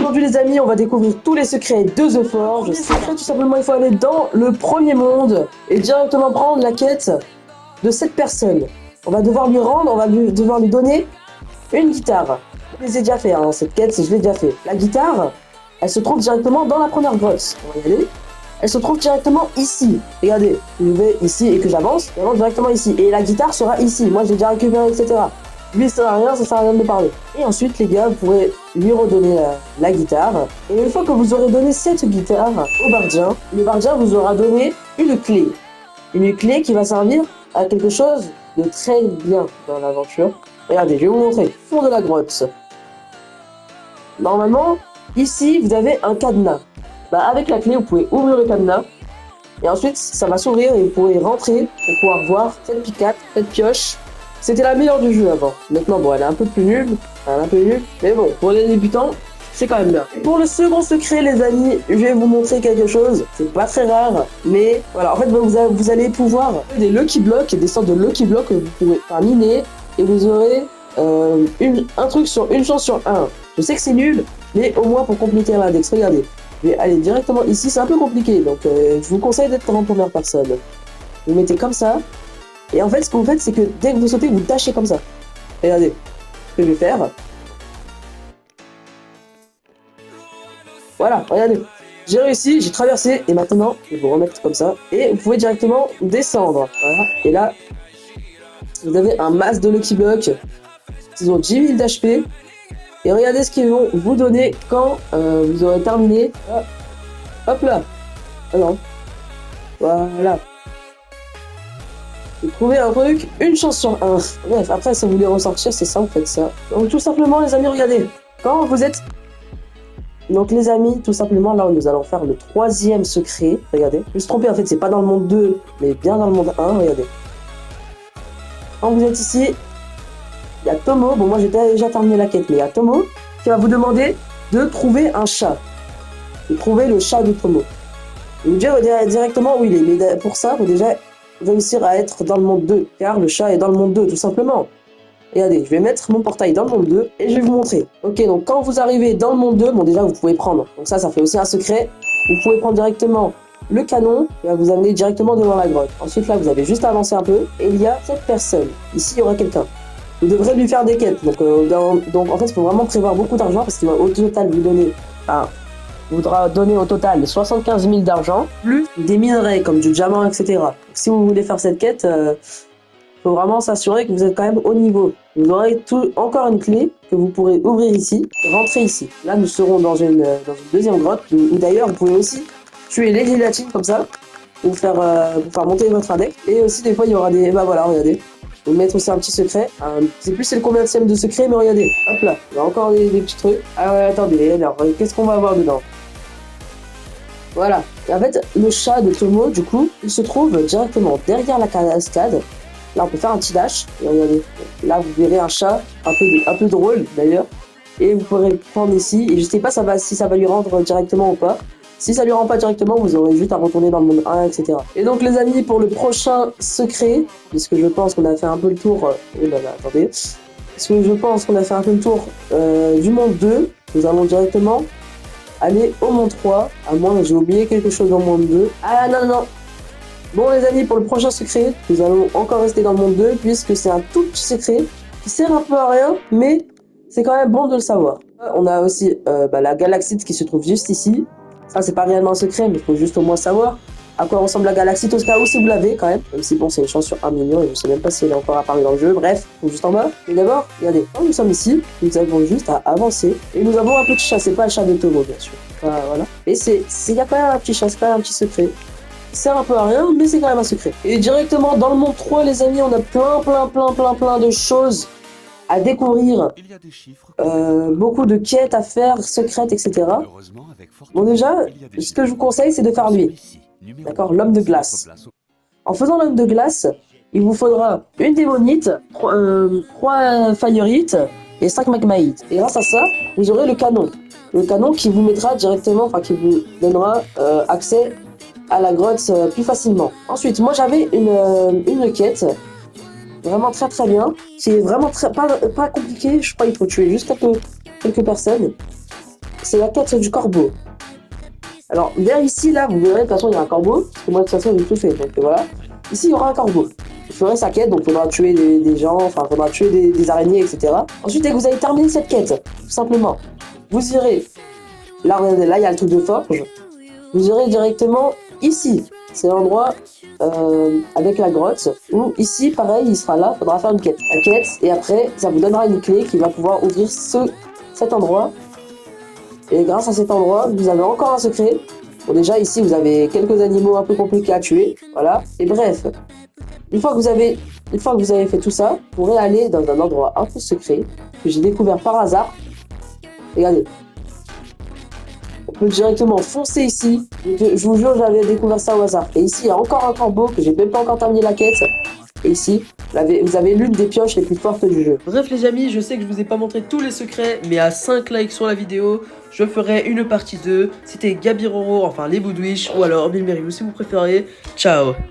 Aujourd'hui les amis, on va découvrir tous les secrets de The Forge. Tout simplement, il faut aller dans le premier monde et directement prendre la quête de cette personne. On va devoir lui rendre, devoir lui donner une guitare. Je les ai déjà fait, hein, cette quête, je l'ai déjà fait. La guitare, elle se trouve directement dans la première grotte. On va y aller. Elle se trouve directement ici. Regardez, je vais ici et que j'avance directement ici. Et la guitare sera ici. Moi, j'ai déjà récupéré, etc. Lui, ça sert à rien, ça sert à rien de parler. Et ensuite, les gars, vous pourrez lui redonner la guitare. Et une fois que vous aurez donné cette guitare au bardien, le bardien vous aura donné une clé. Une clé qui va servir à quelque chose de très bien dans l'aventure. Regardez, je vais vous montrer. Fond de la grotte. Normalement, ici, vous avez un cadenas. Avec la clé, vous pouvez ouvrir le cadenas. Et ensuite, ça va s'ouvrir et vous pourrez rentrer pour pouvoir voir cette picate, cette pioche. C'était la meilleure du jeu avant. Maintenant, bon, elle est un peu plus nulle. Mais bon, pour les débutants, c'est quand même bien. Et pour le second secret, les amis, je vais vous montrer quelque chose. C'est pas très rare, mais voilà. En fait, vous allez pouvoir des Lucky Blocks, des sortes de Lucky Blocks que vous pourrez miner. Et vous aurez un truc sur une chance sur un. Je sais que c'est nul, mais au moins pour compléter l'index, regardez. Je vais aller directement ici, c'est un peu compliqué, donc je vous conseille d'être en première personne. Vous mettez comme ça, et en fait ce que vous faites c'est que dès que vous sautez, vous tâchez comme ça. Regardez, ce que je vais faire. Voilà, regardez. J'ai réussi, j'ai traversé, et maintenant, je vais vous remettre comme ça, et vous pouvez directement descendre. Voilà, et là, vous avez un masse de Lucky Block, ils ont 10 000 d'HP, et regardez ce qu'ils vont vous donner quand vous aurez terminé. Hop là. Ah non. Voilà. Vous trouvez un truc, une chance sur un. Bref, après, si vous voulez ressortir, c'est ça, vous faites ça. Donc, tout simplement, les amis, regardez. Quand vous êtes... Donc, les amis, tout simplement, là, nous allons faire le troisième secret. Regardez. Je me suis trompé, en fait, c'est pas dans le monde 2, mais bien dans le monde 1. Regardez. Quand vous êtes ici, il y a Tomo. Bon, moi, j'ai déjà terminé la quête, mais il y a Tomo qui va vous demander de trouver un chat. De trouver le chat de Tomo. Et vous dire directement où il est. Mais pour ça, il faut déjà réussir à être dans le monde 2. Car le chat est dans le monde 2, tout simplement. Regardez, je vais mettre mon portail dans le monde 2 et je vais vous montrer. Ok, donc quand vous arrivez dans le monde 2, bon déjà, vous pouvez prendre. Donc ça fait aussi un secret. Vous pouvez prendre directement le canon qui va vous amener directement devant la grotte. Ensuite, là, vous avez juste à avancer un peu. Et il y a cette personne. Ici, il y aura quelqu'un. Vous devrez lui faire des quêtes. Donc en fait, il faut vraiment prévoir beaucoup d'argent parce qu'il va au total vous donner... voudra donner au total 75 000 d'argent, plus des minerais comme du diamant, etc. Donc, si vous voulez faire cette quête, faut vraiment s'assurer que vous êtes quand même au niveau. Vous aurez encore une clé que vous pourrez ouvrir ici, rentrer ici. Là, nous serons dans une deuxième grotte, où d'ailleurs, vous pouvez aussi tuer les gélatines comme ça, pour faire monter votre index. Et aussi, des fois, il y aura des... voilà, regardez. Vous mettre aussi un petit secret. Je sais plus c'est le combienième de secret, mais regardez. Hop là, il y a encore des petits trucs. Ah ouais, attendez, alors, qu'est-ce qu'on va avoir dedans? Voilà. Et en fait, le chat de Tomo, du coup, il se trouve directement derrière la cascade. Là, on peut faire un petit dash. Et regardez. Là, vous verrez un chat un peu drôle, d'ailleurs. Et vous pourrez prendre ici. Et je sais pas si ça va lui rendre directement ou pas. Si ça lui rend pas directement, vous aurez juste à retourner dans le monde 1, etc. Et donc, les amis, pour le prochain secret, puisque je pense qu'on a fait un peu le tour... oh là là, attendez. Parce que je pense qu'on a fait un peu le tour du monde 2. Nous allons directement aller au monde 3. À moins que j'ai oublié quelque chose dans le monde 2. Ah non, non. Bon, les amis, pour le prochain secret, nous allons encore rester dans le monde 2, puisque c'est un tout petit secret qui sert un peu à rien, mais c'est quand même bon de le savoir. On a aussi la galaxite qui se trouve juste ici. Ça, c'est pas réellement un secret, mais il faut juste au moins savoir à quoi ressemble la galaxie, au cas où si vous l'avez quand même. Même si bon, c'est une chance sur 1 million et je sais même pas si elle est encore apparue dans le jeu. Bref, juste en bas. Mais d'abord, regardez, quand nous sommes ici, nous avons juste à avancer. Et nous avons un petit chat, c'est pas le chat de Tomo, bien sûr. Voilà. Et il y a quand même un petit chat, c'est quand même un petit secret. Il sert un peu à rien, mais c'est quand même un secret. Et directement dans le monde 3, les amis, on a plein de choses à découvrir, beaucoup de quêtes à faire, secrètes, etc. Bon déjà, ce que je vous conseille, c'est de faire lui. D'accord, l'homme de glace. En faisant l'homme de glace, il vous faudra une démonite, 3 fireites et 5 magmaïtes. Et grâce à ça, vous aurez le canon. Le canon qui vous mettra directement, qui vous donnera accès à la grotte plus facilement. Ensuite, moi j'avais une quête vraiment très bien, qui est vraiment pas compliqué. Je crois qu'il faut tuer juste quelques personnes. c'est la quête du corbeau. Alors, vers ici, là, vous verrez, de toute façon, il y a un corbeau. Parce que moi, de toute façon, j'ai tout fait. Donc, voilà. Ici, il y aura un corbeau. Vous ferez sa quête, donc il faudra tuer des gens, enfin, il faudra tuer des araignées, etc. Ensuite, dès que vous avez terminé cette quête, tout simplement, vous irez. Là, regardez, là, il y a le truc de forge. Vous irez directement ici. C'est l'endroit avec la grotte. Ou ici, pareil, il sera là, il faudra faire une quête. La quête, et après, ça vous donnera une clé qui va pouvoir ouvrir cet endroit. Et grâce à cet endroit, vous avez encore un secret. Bon, déjà, ici, vous avez quelques animaux un peu compliqués à tuer. Voilà. Et bref, une fois que vous avez fait tout ça, vous pourrez aller dans un endroit un peu secret que j'ai découvert par hasard. Regardez. On peut directement foncer ici. Je vous jure, j'avais découvert ça au hasard. Et ici, il y a encore un corbeau que j'ai même pas encore terminé la quête. Et ici, vous avez l'une des pioches les plus fortes du jeu. Bref les amis, je sais que je vous ai pas montré tous les secrets, mais à 5 likes sur la vidéo, je ferai une partie 2. C'était Gabiroro, enfin les Boudwish, ou alors Milmeriou si vous préférez. Ciao.